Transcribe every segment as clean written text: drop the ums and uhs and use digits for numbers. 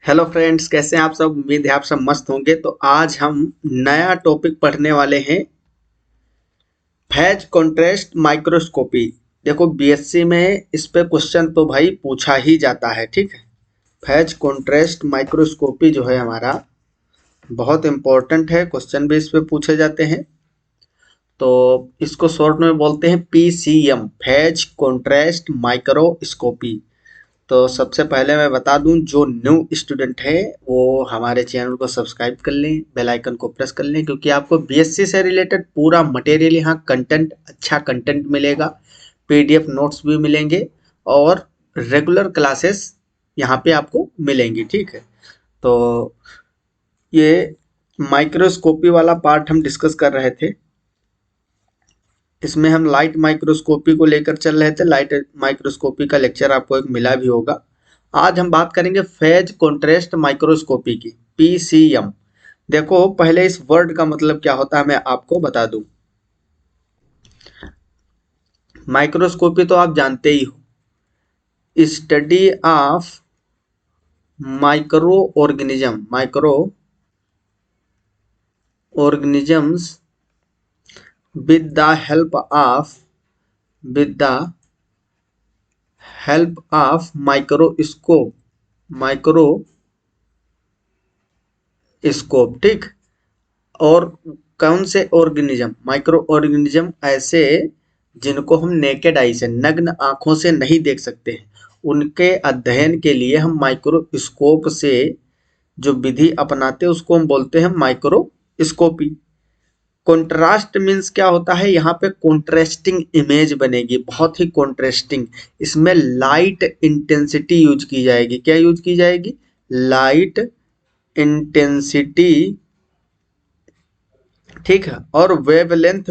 Hello friends, कैसे हैं आप सब। उम्मीद है आप सब मस्त होंगे। तो आज हम नया टॉपिक पढ़ने वाले हैं, फेज कॉन्ट्रास्ट माइक्रोस्कोपी। देखो बीएससी में इस पे क्वेश्चन तो भाई पूछा ही जाता है, ठीक है। फेज कॉन्ट्रास्ट माइक्रोस्कोपी जो है हमारा बहुत इम्पोर्टेंट है, क्वेश्चन भी इस पे पूछे जाते हैं। तो इसको शॉर्ट में बोलते हैं पीसीएम, फेज कॉन्ट्रास्ट माइक्रोस्कोपी। तो सबसे पहले मैं बता दूं, जो न्यू स्टूडेंट है वो हमारे चैनल को सब्सक्राइब कर लें, बेल आइकन को प्रेस कर लें, क्योंकि आपको बीएससी से रिलेटेड पूरा मटेरियल यहाँ कंटेंट, अच्छा कंटेंट मिलेगा। पीडीएफ नोट्स भी मिलेंगे और रेगुलर क्लासेस यहाँ पे आपको मिलेंगी, ठीक है। तो ये माइक्रोस्कोपी वाला पार्ट हम डिस्कस कर रहे थे। इसमें हम लाइट माइक्रोस्कोपी को लेकर चल रहे थे। लाइट माइक्रोस्कोपी का लेक्चर आपको एक मिला भी होगा। आज हम बात करेंगे फेज कॉन्ट्रास्ट माइक्रोस्कोपी की, पीसीएम। देखो पहले इस वर्ड का मतलब क्या होता है मैं आपको बता दूं। माइक्रोस्कोपी तो आप जानते ही हो, study of micro organisms with the help of microscope, ठीक। और कौन से ऑर्गेनिज्म, माइक्रो ऑर्गेनिज्म ऐसे जिनको हम नेकेड आई से, नग्न आंखों से नहीं देख सकते हैं, उनके अध्ययन के लिए हम माइक्रोस्कोप से जो विधि अपनाते हैं उसको हम बोलते हैं माइक्रोस्कोपी। कॉन्ट्रास्ट मीन्स क्या होता है, यहाँ पे कॉन्ट्रास्टिंग इमेज बनेगी, बहुत ही कॉन्ट्रास्टिंग। इसमें लाइट इंटेंसिटी यूज की जाएगी। क्या यूज की जाएगी? लाइट इंटेंसिटी, ठीक है। और वेवलेंथ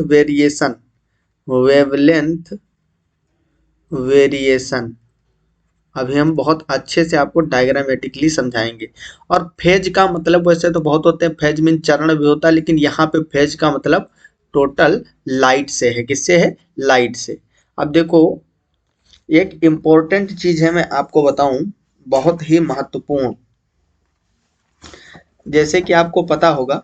वेरिएशन अभी हम बहुत अच्छे से आपको डायग्रामेटिकली समझाएंगे। और फेज का मतलब वैसे तो बहुत होते हैं, फेज मीन चरण भी होता है, लेकिन यहाँ पे फेज का मतलब टोटल लाइट से है। किससे है? लाइट से। अब देखो, एक इम्पोर्टेंट चीज है, मैं आपको बताऊं, बहुत ही महत्वपूर्ण। जैसे कि आपको पता होगा,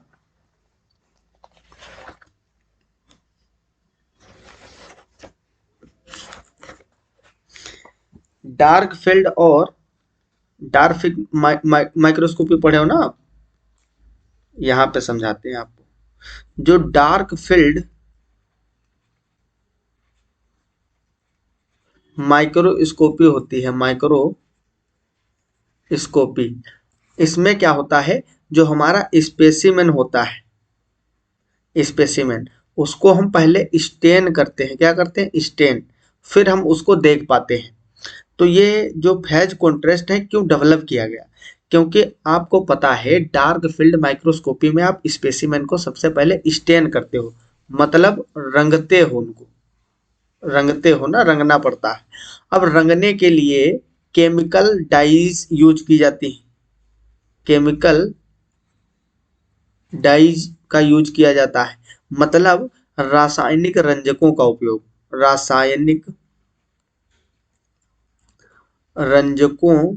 डार्क फील्ड और डार्क फील्ड माइक्रोस्कोपी पढ़े हो ना आप। यहाँ पे समझाते हैं आपको। जो डार्क फील्ड माइक्रोस्कोपी होती है, माइक्रोस्कोपी, इसमें क्या होता है, जो हमारा स्पेसिमेन होता है, स्पेसिमेन, उसको हम पहले स्टेन करते हैं। क्या करते हैं? स्टेन। फिर हम उसको देख पाते हैं। तो ये जो फेज कॉन्ट्रास्ट है क्यों डेवलप किया गया? क्योंकि आपको पता है डार्क फील्ड माइक्रोस्कोपी में आप स्पेसिमेन को सबसे पहले स्टेन करते हो, मतलब रंगते हो उनको, रंगते हो ना, रंगना पड़ता है। अब रंगने के लिए केमिकल डाइज यूज की जाती है, केमिकल डाइज का यूज किया जाता है, मतलब रासायनिक रंजकों का उपयोग, रासायनिक रंजकों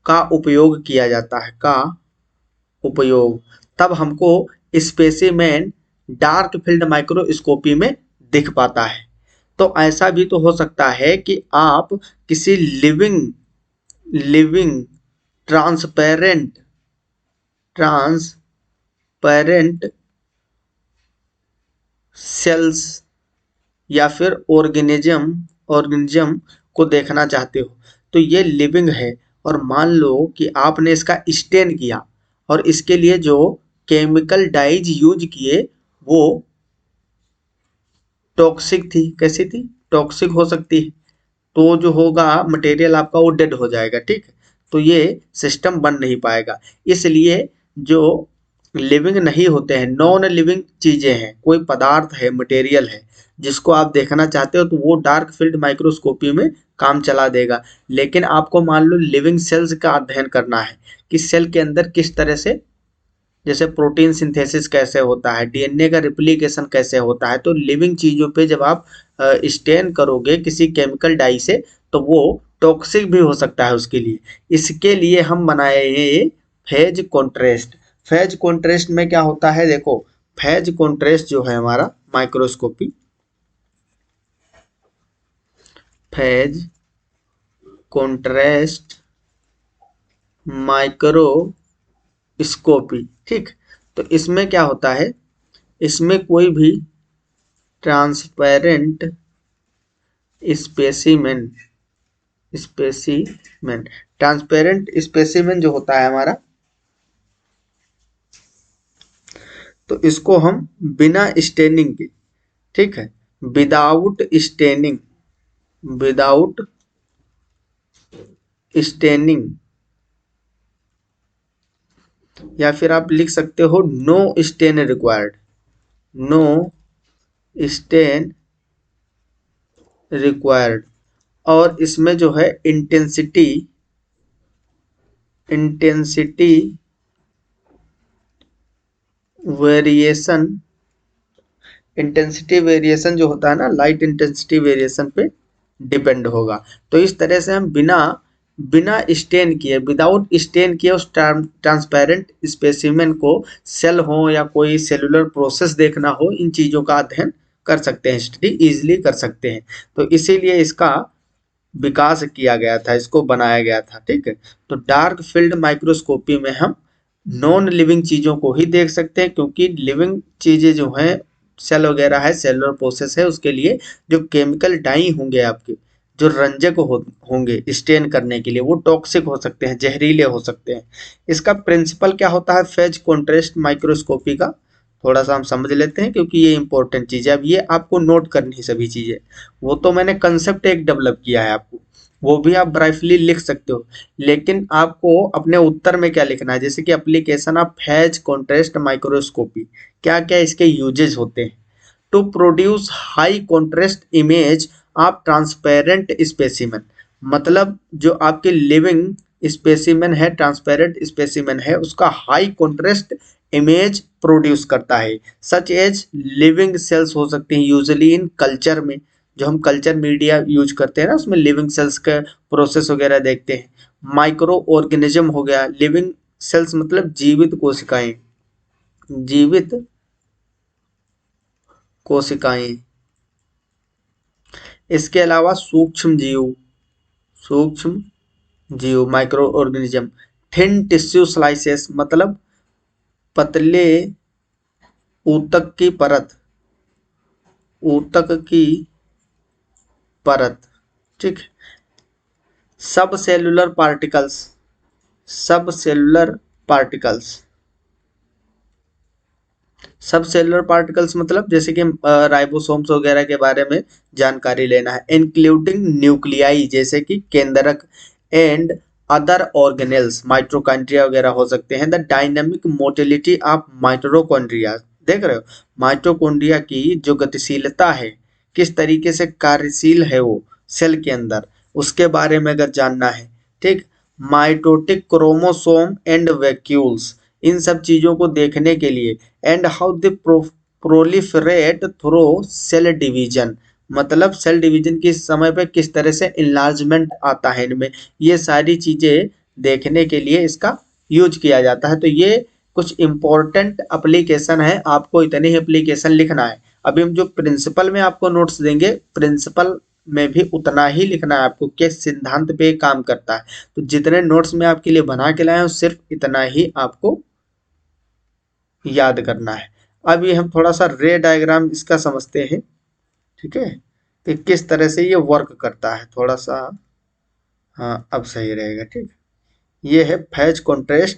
का उपयोग किया जाता है, का उपयोग। तब हमको स्पेसिमेन डार्क फील्ड माइक्रोस्कोपी में दिख पाता है। तो ऐसा भी तो हो सकता है कि आप किसी living living transparent transparent cells या फिर ऑर्गेनिज्म को देखना चाहते हो। तो ये लिविंग है, और मान लो कि आपने इसका स्टेन किया, और इसके लिए जो केमिकल डाइज यूज किए वो टॉक्सिक थी। कैसी थी? टॉक्सिक हो सकती है। तो जो होगा मटेरियल आपका वो डेड हो जाएगा, ठीक है। तो ये सिस्टम बन नहीं पाएगा। इसलिए जो लिविंग नहीं होते हैं, नॉन लिविंग चीजें हैं, कोई पदार्थ है, मटेरियल है, जिसको आप देखना चाहते हो, तो वो डार्क फील्ड माइक्रोस्कोपी में काम चला देगा। लेकिन आपको मान लो लिविंग सेल्स का अध्ययन करना है कि सेल के अंदर किस तरह से, जैसे प्रोटीन सिंथेसिस कैसे होता है, डीएनए का रिप्लिकेशन कैसे होता है, तो लिविंग चीजों पे जब आप स्टेन करोगे किसी केमिकल डाई से, तो वो टॉक्सिक भी हो सकता है उसके लिए। इसके लिए हम बनाए हैं फेज कॉन्ट्रास्ट। फेज कॉन्ट्रास्ट में क्या होता है, देखो फेज कॉन्ट्रास्ट जो है हमारा माइक्रोस्कोपी, फेज कॉन्ट्रास्ट माइक्रोस्कोपी, ठीक। तो इसमें क्या होता है, इसमें कोई भी transparent specimen, specimen transparent specimen जो होता है हमारा, तो इसको हम बिना स्टेनिंग के, ठीक है, विदाउट स्टेनिंग, विदाउट स्टेनिंग, या फिर आप लिख सकते हो no stain required, no stain required. और इसमें जो है intensity, intensity variation, intensity variation जो होता है ना, लाइट इंटेंसिटी वेरिएशन पे डिपेंड होगा। तो इस तरह से हम बिना बिना स्टेन किए, विदाउट स्टेन किए उस ट्रांसपेरेंट स्पेसिमेन को, सेल हो या कोई सेलुलर प्रोसेस देखना हो, इन चीज़ों का अध्ययन कर सकते हैं, स्टडी इजीली कर सकते हैं। तो इसीलिए इसका विकास किया गया था, इसको बनाया गया था, ठीक है। तो डार्क फील्ड माइक्रोस्कोपी में हम नॉन लिविंग चीज़ों को ही देख सकते हैं, क्योंकि लिविंग चीज़ें जो हैं, सेल वगैरह है, सेलुलर प्रोसेस है, उसके लिए जो केमिकल डाई होंगे आपके, जो रंजक होंगे स्टेन करने के लिए, वो टॉक्सिक हो सकते हैं, जहरीले हो सकते हैं। इसका प्रिंसिपल क्या होता है फेज कॉन्ट्रास्ट माइक्रोस्कोपी का, थोड़ा सा हम समझ लेते हैं, क्योंकि ये इंपॉर्टेंट चीज़ है। अब ये आपको नोट करनी है सभी चीज़ें, वो तो मैंने कंसेप्ट एक डेवलप किया है आपको, वो भी आप ब्राइटली लिख सकते हो, लेकिन आपको अपने उत्तर में क्या लिखना है, जैसे कि application of phase contrast microscopy, क्या क्या इसके यूजेस होते हैं। To produce high contrast image of transparent specimen, मतलब जो आपके लिविंग स्पेसिमेन है, ट्रांसपेरेंट स्पेसिमेन है, उसका हाई कॉन्ट्रास्ट इमेज प्रोड्यूस करता है। सच एज लिविंग सेल्स हो सकते हैं, यूजुअली इन कल्चर में, जो हम कल्चर मीडिया यूज करते हैं ना, उसमें लिविंग सेल्स का प्रोसेस वगैरह देखते हैं। माइक्रो ऑर्गेनिज्म हो गया, लिविंग सेल्स मतलब जीवित कोशिकाएं, जीवित कोशिकाएं। इसके अलावा सूक्ष्म जीव, सूक्ष्म जीव micro organism. Thin tissue slices मतलब पतले ऊतक की परत, ऊतक की परत, ठीक। सब सेलुलर पार्टिकल्स, सब सेलुलर पार्टिकल्स, सब सेलुलर पार्टिकल्स मतलब जैसे कि राइबोसोम्स वगैरह के बारे में जानकारी लेना है। इंक्लूडिंग न्यूक्लियाई जैसे कि केंद्रक, एंड अदर ऑर्गेनेल्स, माइटोकॉन्ड्रिया वगैरह हो सकते हैं। The dynamic motility of mitochondria, देख रहे हो माइटोकॉन्ड्रिया की जो गतिशीलता है, किस तरीके से कार्यशील है वो सेल के अंदर, उसके बारे में अगर जानना है, ठीक। माइटोटिक क्रोमोसोम एंड वैक्यूल्स, इन सब चीज़ों को देखने के लिए, and how they proliferate through cell division, मतलब सेल डिवीजन के समय पे किस तरह से इनलार्जमेंट आता है इनमें, ये सारी चीज़ें देखने के लिए इसका यूज किया जाता है। तो ये कुछ इम्पोर्टेंट एप्लीकेशन है, आपको इतने ही एप्लीकेशन लिखना है। अभी हम जो प्रिंसिपल में आपको नोट्स देंगे, प्रिंसिपल में भी उतना ही लिखना है आपको, किस सिद्धांत पे काम करता है। तो जितने नोट्स में आपके लिए बना के लाए हैं सिर्फ इतना ही आपको याद करना है। अब ये हम थोड़ा सा रे डायग्राम इसका समझते हैं, ठीक है, कि किस तरह से ये वर्क करता है थोड़ा सा। हाँ अब सही रहेगा, ठीक। ये है फेज कॉन्ट्रास्ट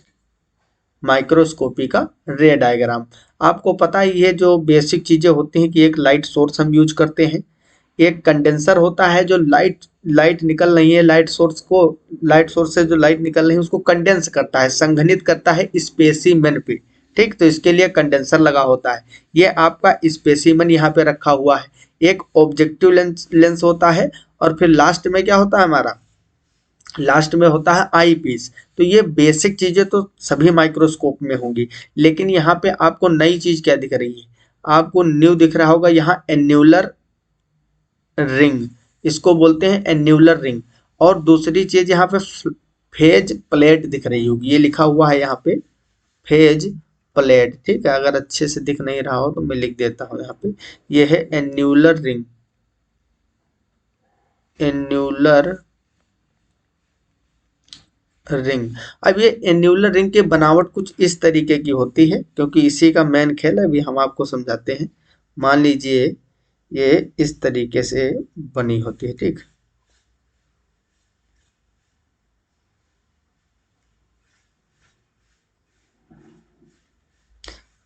माइक्रोस्कोपी का रे डायग्राम। आपको पता ही है जो बेसिक चीज़ें होती हैं कि एक लाइट सोर्स हम यूज करते हैं, एक कंडेंसर होता है जो लाइट निकल रही है, लाइट सोर्स से जो लाइट निकल रही है उसको कंडेंस करता है, संघनित करता है स्पेसिमेन पे, ठीक। तो इसके लिए कंडेंसर लगा होता है। ये आपका स्पेसिमेन यहाँ पे रखा हुआ है, एक ऑब्जेक्टिव लेंस होता है, और फिर लास्ट में क्या होता है हमारा, लास्ट में होता है आई पीस। तो ये बेसिक चीज़ें तो सभी माइक्रोस्कोप में होंगी, लेकिन यहाँ पे आपको नई चीज़ क्या दिख रही है, आपको न्यू दिख रहा होगा यहाँ एन्यूलर रिंग, इसको बोलते हैं एन्यूलर रिंग। और दूसरी चीज यहाँ पे फेज प्लेट दिख रही होगी, ये लिखा हुआ है यहाँ पे फेज प्लेट, ठीक है। अगर अच्छे से दिख नहीं रहा हो तो मैं लिख देता हूँ यहाँ पे, ये है एन्यूलर रिंग, एन्यूलर रिंग। अब ये एन्यूलर रिंग की बनावट कुछ इस तरीके की होती है, क्योंकि इसी का मेन खेल है, अभी हम आपको समझाते हैं। मान लीजिए ये इस तरीके से बनी होती है, ठीक।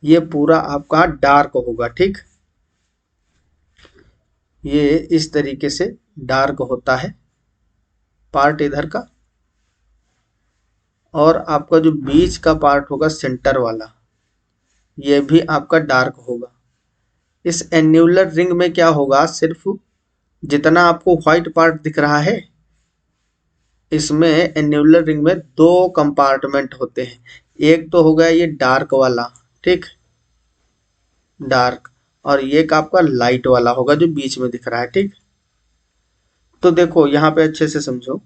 ये पूरा आपका डार्क होगा, ठीक। ये इस तरीके से डार्क होता है पार्ट इधर का, और आपका जो बीच का पार्ट होगा सेंटर वाला, ये भी आपका डार्क होगा। इस एन्यूलर रिंग में क्या होगा, सिर्फ जितना आपको व्हाइट पार्ट दिख रहा है, इसमें एन्यूलर रिंग में दो कंपार्टमेंट होते हैं। एक तो हो गया ये डार्क वाला, ठीक, डार्क, और ये का आपका लाइट वाला होगा जो बीच में दिख रहा है, ठीक। तो देखो यहाँ पे अच्छे से समझो,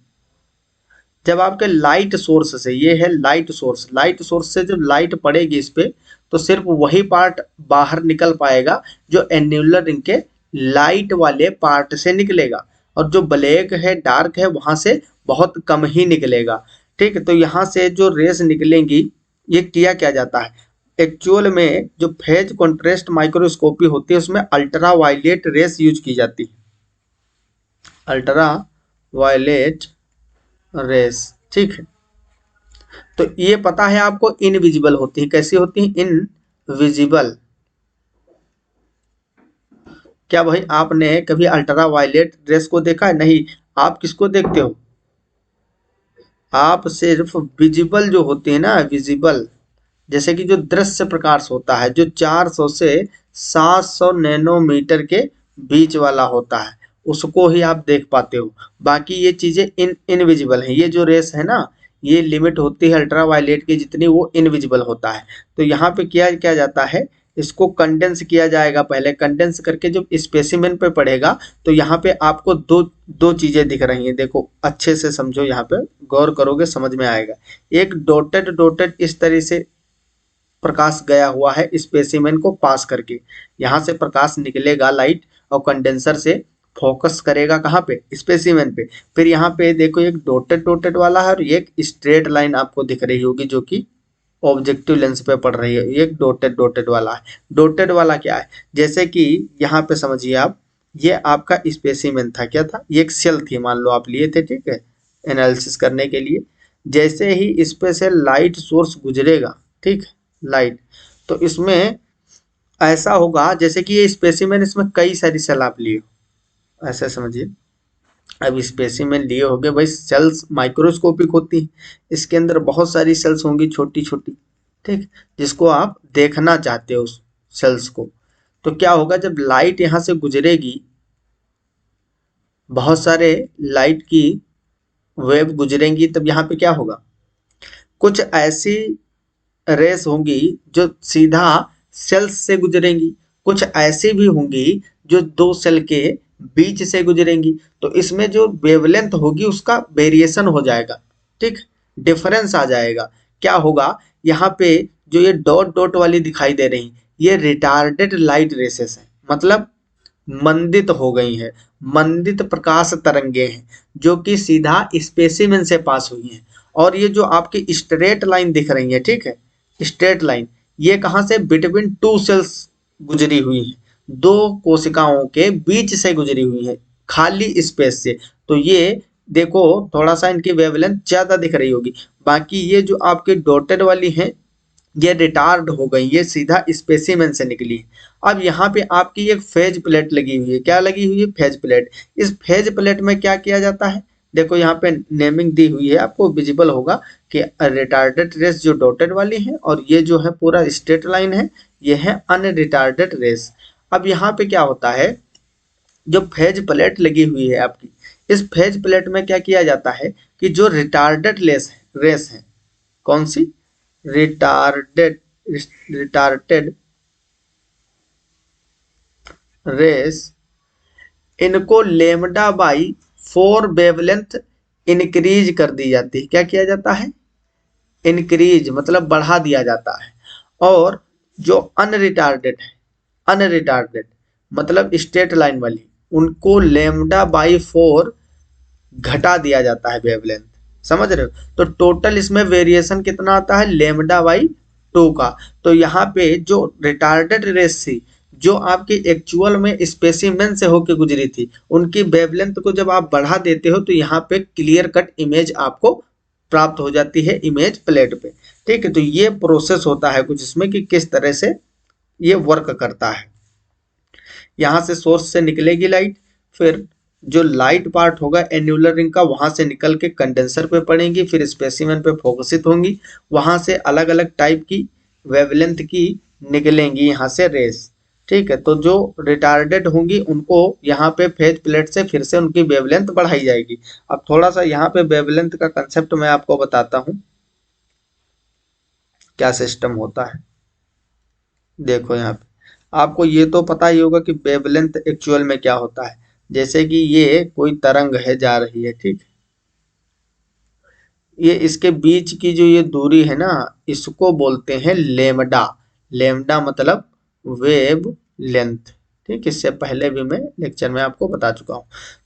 जब आपके लाइट सोर्स से, ये है लाइट सोर्स, लाइट सोर्स से जब लाइट पड़ेगी इस पे, तो सिर्फ वही पार्ट बाहर निकल पाएगा जो एन्यूलर रिंग के लाइट वाले पार्ट से निकलेगा, और जो ब्लैक है डार्क है वहां से बहुत कम ही निकलेगा, ठीक। तो यहाँ से जो रेस निकलेंगी, ये किया क्या जाता है एक्चुअल में, जो फेज कॉन्ट्रास्ट माइक्रोस्कोपी होती है उसमें अल्ट्रा वायलेट रेस यूज की जाती है, अल्ट्रा वायलेट रेस, ठीक है। तो ये पता है आपको इनविजिबल होती है, कैसी होती है, इनविजिबल। क्या भाई आपने कभी अल्ट्रा वायलेट रेस को देखा है? नहीं। आप किसको देखते हो, आप सिर्फ विजिबल जो होती है ना, विजिबल, जैसे कि जो दृश्य प्रकाश होता है जो 400 से 700 नैनोमीटर के बीच वाला होता है, उसको ही आप देख पाते हो। बाकी ये चीजें इनविजिबल है। ये जो रेस है ना, ये लिमिट होती है अल्ट्रा वायलेट की जितनी, वो इनविजिबल होता है। तो यहाँ पे क्या क्या जाता है, इसको कंडेंस किया जाएगा, पहले कंडेंस करके जब स्पेसिमेन पे पड़ेगा, तो यहाँ पे आपको दो दो चीजें दिख रही हैं। देखो अच्छे से समझो, यहाँ पे गौर करोगे समझ में आएगा। एक डॉटेड डॉटेड इस तरह से प्रकाश गया हुआ है स्पेसिमेन को पास करके, यहाँ से प्रकाश निकलेगा लाइट, और कंडेंसर से फोकस करेगा कहाँ पे, स्पेसिमेन पे। फिर यहाँ पे देखो एक डॉटेड डॉटेड वाला है, और एक स्ट्रेट लाइन आपको दिख रही होगी जो कि ऑब्जेक्टिव लेंस पे पड़ रही है, एक डॉटेड डॉटेड वाला है। डॉटेड वाला क्या है, जैसे कि यहाँ पे समझिए आप, ये आपका स्पेसिमेन था, क्या था, ये एक सेल थी, मान लो आप लिए थे, ठीक है, एनालिसिस करने के लिए। जैसे ही इस पे से लाइट सोर्स गुजरेगा, ठीक, लाइट, तो इसमें ऐसा होगा जैसे कि ये स्पेसिमेन, इसमें कई सारी सेल आप लिए हो, ऐसा समझिए। अब स्पेसिमेन लिए होगे भाई, सेल्स माइक्रोस्कोपिक होती हैं, इसके अंदर बहुत सारी सेल्स होंगी छोटी छोटी, ठीक, जिसको आप देखना चाहते हो उस सेल्स को। तो क्या होगा, जब लाइट यहाँ से गुजरेगी, बहुत सारे लाइट की वेव गुजरेंगी, तब यहाँ पे क्या होगा, कुछ ऐसी रेस होंगी जो सीधा सेल्स से गुजरेंगी, कुछ ऐसी भी होंगी जो दो सेल के बीच से गुजरेंगी। तो इसमें जो वेवलेंथ होगी उसका वेरिएशन हो जाएगा, ठीक, डिफरेंस आ जाएगा। क्या होगा, यहाँ पे जो ये डॉट डॉट वाली दिखाई दे रही, ये रिटार्डेड लाइट रेसेस है, मतलब मंदित हो गई है, मंदित प्रकाश तरंगे हैं जो कि सीधा स्पेसिमेन से पास हुई हैं। और ये जो आपकी स्ट्रेट लाइन दिख रही है, ठीक है, स्ट्रेट लाइन, ये कहाँ से, बिटवीन टू सेल्स गुजरी हुई है, दो कोशिकाओं के बीच से गुजरी हुई है, खाली स्पेस से। तो ये देखो थोड़ा सा इनकी वेवलेंथ ज्यादा दिख रही होगी। बाकी ये जो आपके डॉटेड वाली हैं, ये रिटार्ड हो गई, ये सीधा स्पेसिमेन से निकली है। अब यहाँ पे आपकी एक फेज प्लेट लगी हुई है, क्या लगी हुई है, फेज प्लेट। इस फेज प्लेट में क्या किया जाता है, देखो यहाँ पे नेमिंग दी हुई है, आपको विजिबल होगा कि रिटार्डेड रेस जो डॉटेड वाली है, और ये जो है पूरा स्ट्रेट लाइन है, ये है अनरिटार्डेड रेस। अब यहाँ पे क्या होता है, जो फेज प्लेट लगी हुई है आपकी, इस फेज प्लेट में क्या किया जाता है कि जो रिटार्डेड रेस है, कौन सी, रिटार्डेड रिटार्टेड रेस, इनको लेमडा बाई 4 वेवलेंथ इंक्रीज कर दी जाती है। क्या किया जाता है? इंक्रीज मतलब बढ़ा दिया जाता है। और जो अनरिटार्डेड है, अनरिटार्डेड मतलब स्ट्रेट लाइन वाली, उनको लेमडा बाई 4 घटा दिया जाता है वेवलेंथ। समझ रहे हो? तो टोटल इसमें वेरिएशन कितना आता है? लेमडा बाई 2 का। तो यहाँ पे जो रिटार्डेड रेस थी, जो आपकी एक्चुअल में स्पेसिमेन से होके गुजरी थी, उनकी वेवलेंथ को जब आप बढ़ा देते हो तो यहाँ पे क्लियर कट इमेज आपको प्राप्त हो जाती है इमेज प्लेट पे। ठीक है, तो ये प्रोसेस होता है कुछ इसमें कि किस तरह से ये वर्क करता है। यहाँ से सोर्स से निकलेगी लाइट, फिर जो लाइट पार्ट होगा एन्यूलर रिंग का, वहां से निकल के कंडेंसर पे पड़ेंगी, फिर स्पेसिमेन पे फोकसित होंगी, वहां से अलग अलग टाइप की वेवलेंथ की निकलेंगी यहाँ से रेस। ठीक है, तो जो रिटार्डेड होंगी उनको यहाँ पे फेज प्लेट से फिर से उनकी वेवलेंथ बढ़ाई जाएगी। अब थोड़ा सा यहाँ पे वेवलेंथ का कंसेप्ट मैं आपको बताता हूँ क्या सिस्टम होता है। देखो यहाँ पे आपको ये तो पता ही होगा कि वेवलेंथ एक्चुअल में क्या होता है। जैसे कि ये कोई तरंग है जा रही है, ठीक, ये इसके बीच की जो ये दूरी है ना, इसको बोलते हैं लेमडा। लेमडा मतलब वेव लेंथ। ठीक, इससे पहले भी मैं लेक्चर में आपको बता चुका हूँ।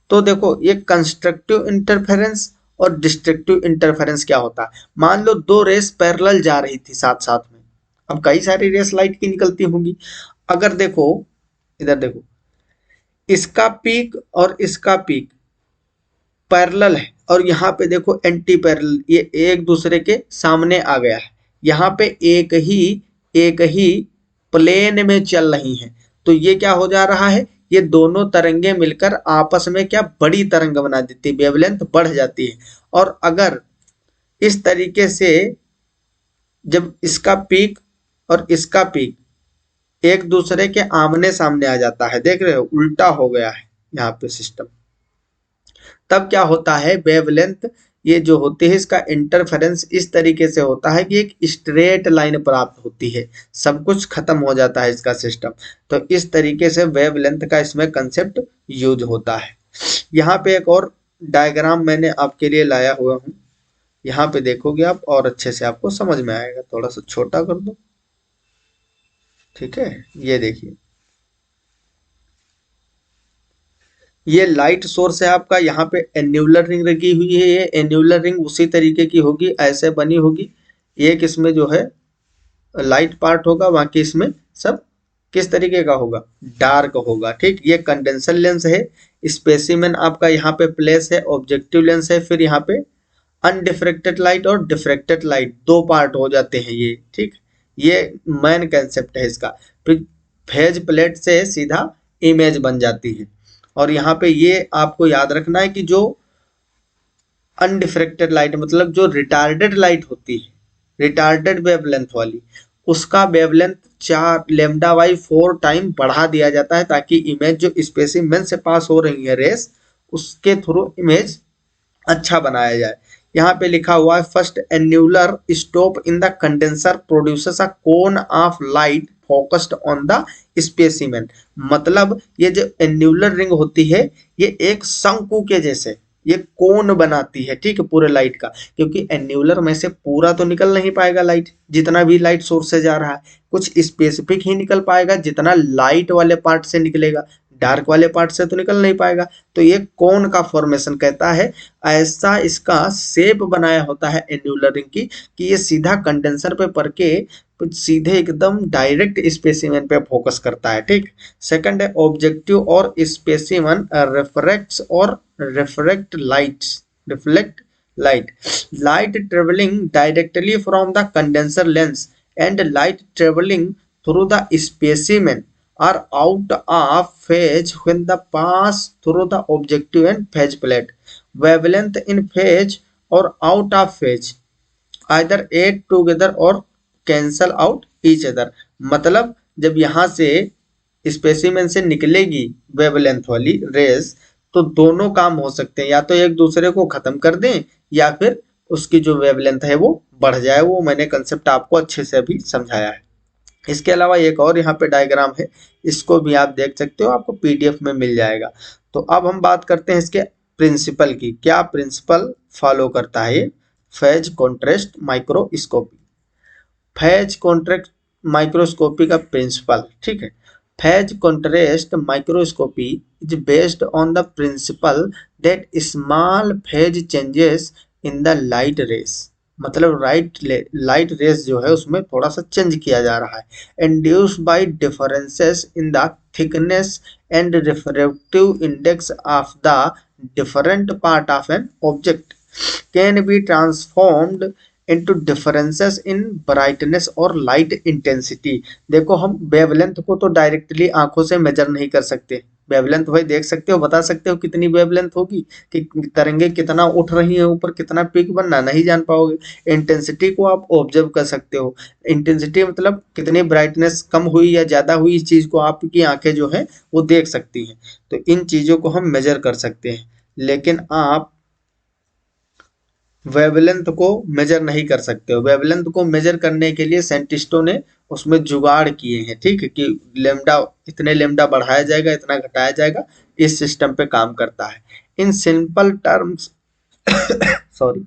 तो देखो ये कंस्ट्रक्टिव इंटरफेरेंस और डिस्ट्रक्टिव इंटरफेरेंस क्या होता है। मान लो दो रेस पैरेलल जा रही थी साथ साथ में, अब कई सारी रेस लाइट की निकलती होंगी। अगर देखो इधर देखो, इसका पीक और इसका पीक पैरेलल है, और यहाँ पे देखो एंटी पैरेलल, ये एक दूसरे के सामने आ गया है। यहाँ पे एक ही प्लेन में चल रही हैं, तो ये क्या हो जा रहा है, ये दोनों तरंगे मिलकर आपस में क्या बड़ी तरंग बना देती है, वेवलेंथ बढ़ जाती है। और अगर इस तरीके से जब इसका पीक और इसका पीक एक दूसरे के आमने सामने आ जाता है, देख रहे हो उल्टा हो गया है यहाँ पे सिस्टम, तब क्या होता है, वेवलेंथ ये जो होती है इसका इंटरफेरेंस इस तरीके से होता है कि एक स्ट्रेट लाइन प्राप्त होती है, सब कुछ खत्म हो जाता है इसका सिस्टम। तो इस तरीके से वेवलेंथ का इसमें कंसेप्ट यूज होता है। यहाँ पे एक और डायग्राम मैंने आपके लिए लाया हुआ हूँ, यहाँ पे देखोगे आप और अच्छे से आपको समझ में आएगा। थोड़ा सा छोटा कर दो, ठीक है, ये देखिए ये लाइट सोर्स है आपका, यहाँ पे एन्यूलर रिंग लगी हुई है। ये एन्यूलर रिंग उसी तरीके की होगी, ऐसे बनी होगी। एक इसमें जो है लाइट पार्ट होगा, बाकी इसमें सब किस तरीके का होगा, डार्क होगा। ठीक, ये कंडेंसर लेंस है। स्पेसिमेन आपका यहाँ पे प्लेस है, ऑब्जेक्टिव लेंस है, फिर यहाँ पे अनडिफ्रेक्टेड लाइट और डिफ्रेक्टेड लाइट दो पार्ट हो जाते हैं ये। ठीक, ये मेन कंसेप्ट है इसका। फिर फेज प्लेट से सीधा इमेज बन जाती है। और यहाँ पे ये आपको याद रखना है कि जो अनडिफ्रेक्टेड लाइट मतलब जो रिटार्डेड लाइट होती है, रिटार्डेड वेवलेंथ वाली, उसका वेवलेंथ 4 लेमडा बाई 4 टाइम बढ़ा दिया जाता है, ताकि इमेज जो स्पेसिमेन से पास हो रही है रेस, उसके थ्रू इमेज अच्छा बनाया जाए। यहाँ पे लिखा हुआ है first annular stop in the condenser produces a cone of light focused on the specimen. मतलब ये जो एन्यूलर रिंग होती है, ये एक शंकु के जैसे ये कोन बनाती है, ठीक है, पूरे लाइट का। क्योंकि एन्यूलर में से पूरा तो निकल नहीं पाएगा लाइट, जितना भी लाइट सोर्स से जा रहा है, कुछ स्पेसिफिक ही निकल पाएगा जितना लाइट वाले पार्ट से निकलेगा, डार्क वाले पार्ट से तो निकल नहीं पाएगा। तो ये कोन का फॉर्मेशन कहता है, ऐसा इसका शेप बनाया होता है एन्यूलर रिंग की कि ये सीधा कंडेंसर पे पड़ के सीधे एकदम डायरेक्ट स्पेसिमेन पे फोकस करता है। ठीक, सेकंड है ऑब्जेक्टिव और स्पेसिमेन रिफ्रैक्ट्स और refract lights, reflect light, light travelling directly from the condenser lens and light travelling through the specimen are out of phase when the pass through the objective and phase plate. Wavelength in phase or out of phase either add together or cancel out each other. मतलब जब यहाँ से specimen से निकलेगी wavelength वाली race, तो दोनों काम हो सकते हैं, या तो एक दूसरे को खत्म कर दें या फिर उसकी जो वेवलेंथ है वो बढ़ जाए। वो मैंने कंसेप्ट आपको अच्छे से अभी समझाया है। इसके अलावा एक और यहाँ पे डायग्राम है, इसको भी आप देख सकते हो, आपको पीडीएफ में मिल जाएगा। तो अब हम बात करते हैं इसके प्रिंसिपल की, क्या प्रिंसिपल फॉलो करता है ये phase contrast microscopy. Phase contrast microscopy का प्रिंसिपल, ठीक है। Phase contrast microscopy is based on the principal that small phase changes in the light rays, मतलब लाइट रेस जो है उसमें थोड़ा सा चेंज किया जा रहा है, induced by differences in the thickness and refractive index of the different part of an object can be transformed into differences in brightness और लाइट इंटेंसिटी। देखो हम वेवलेंथ को तो डायरेक्टली आंखों से मेजर नहीं कर सकते, वेवलेंथ भाई देख सकते हो, बता सकते हो कितनी वेवलेंथ होगी, कि तरंगे कितना उठ रही हैं ऊपर, कितना पीक बनना नहीं जान पाओगे। इंटेंसिटी को आप ऑब्जर्व कर सकते हो, इंटेंसिटी मतलब कितनी ब्राइटनेस कम हुई या ज़्यादा हुई, इस चीज़ को आपकी आंखें जो है वो देख सकती हैं, तो इन चीज़ों को हम मेजर कर सकते हैं। लेकिन आप वेवलेंथ को मेजर नहीं कर सकते हो, वेवलेंथ को मेजर करने के लिए साइंटिस्टों ने उसमें जुगाड़ किए हैं, ठीक है, कि लेमडा इतने लेमडा बढ़ाया जाएगा, इतना घटाया जाएगा, इस सिस्टम पे काम करता है। In simple terms sorry,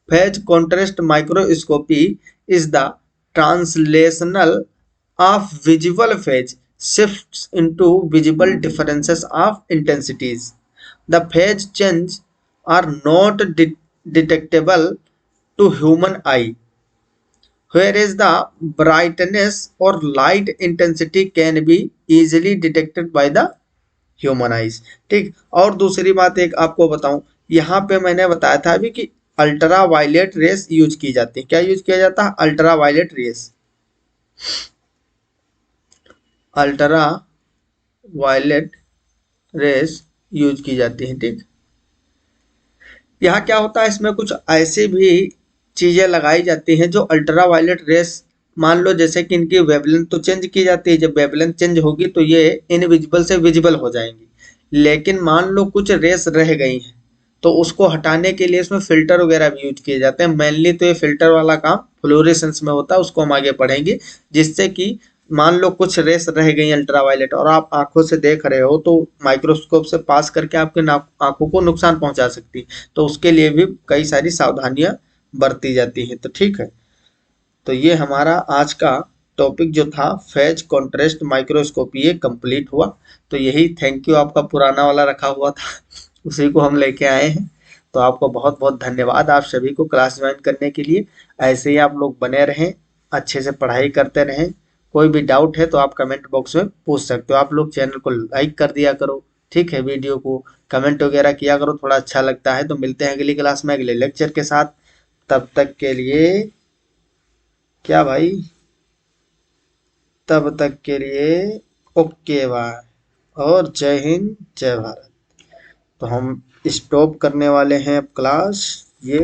phase contrast microscopy is the translational of visible phase shifts into visible differences of intensities. The phase change are not detectable to human eye, whereas the brightness or light intensity can be easily detected by the human eyes, ठीक। और दूसरी बात एक आपको बताऊं, यहाँ पे मैंने बताया था अभी कि अल्ट्रा वायलेट रेस यूज की जाती है, क्या यूज किया जाता है, ultraviolet rays, ultraviolet rays use की जाती है, ठीक। यहाँ क्या होता है, इसमें कुछ ऐसी भी चीजें लगाई जाती हैं जो अल्ट्रा वायलेट रेस, मान लो जैसे कि इनकी वेवलेंथ तो चेंज की जाती है, जब वेवलेंथ चेंज होगी तो ये इनविजिबल से विजिबल हो जाएंगी, लेकिन मान लो कुछ रेस रह गई हैं तो उसको हटाने के लिए इसमें फिल्टर वगैरह भी यूज किए जाते हैं। मेनली तो ये फिल्टर वाला काम फ्लोरेसेंस में होता है, उसको हम आगे पढ़ेंगे, जिससे कि मान लो कुछ रेस रह गई अल्ट्रावायलेट और आप आंखों से देख रहे हो तो माइक्रोस्कोप से पास करके आपके आंखों को नुकसान पहुंचा सकती, तो उसके लिए भी कई सारी सावधानियां बरती जाती हैं। तो ठीक है, तो ये हमारा आज का टॉपिक जो था फेज कॉन्ट्रास्ट माइक्रोस्कोपी ये कंप्लीट हुआ। तो यही थैंक यू, आपका पुराना वाला रखा हुआ था उसी को हम लेके आए हैं। तो आपको बहुत बहुत धन्यवाद आप सभी को क्लास ज्वाइन करने के लिए। ऐसे ही आप लोग बने रहें, अच्छे से पढ़ाई करते रहें। कोई भी डाउट है तो आप कमेंट बॉक्स में पूछ सकते हो। आप लोग चैनल को लाइक कर दिया करो, ठीक है, वीडियो को कमेंट वगैरह किया करो, थोड़ा अच्छा लगता है। तो मिलते हैं अगली क्लास में अगले लेक्चर के साथ, तब तक के लिए क्या भाई, तब तक के लिए ओके बाय और जय हिंद जय भारत। तो हम स्टॉप करने वाले हैं अब क्लास, ये